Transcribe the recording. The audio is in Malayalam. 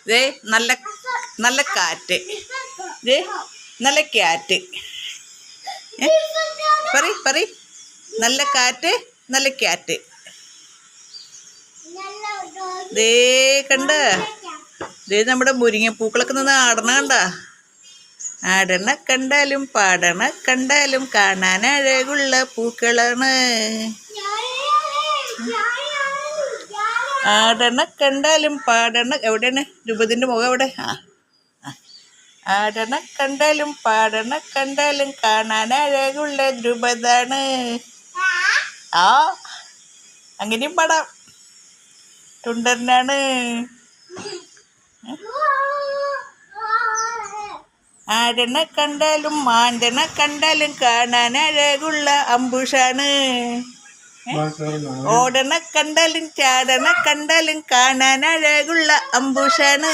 ദേ നല്ല നല്ല കാറ്റ്. ദേ നല്ല ക്യാറ്റ്. പറ നല്ല കാറ്റ് നല്ല ക്യാറ്റ്. ദേ കണ്ട, ദേ നമ്മുടെ മുരിങ്ങപ്പൂക്കളൊക്കെ നിന്ന് ആടണ കണ്ട. ആടണ കണ്ടാലും പാടണ കണ്ടാലും കാണാൻ അഴകുള്ള പൂക്കളാണ്. ആടണ കണ്ടാലും പാടണ എവിടെയാണ് രൂപത്തിൻ്റെ മുഖം എവിടെ? ആടണ കണ്ടാലും പാടണ കണ്ടാലും കാണാൻ അഴകുള്ള ദ്രുപതാണ്. ആ അങ്ങനെയും പാടാം. തുണ്ടനാണ്. ആടണ കണ്ടാലും മാന്തണ കണ്ടാലും കാണാൻ അഴകുള്ള അമ്പുഷാണ്. ഓടണ കണ്ടാലും ചാടണ കണ്ടാലും കാണാൻ അഴകുള്ള അമ്പുഷാണ്.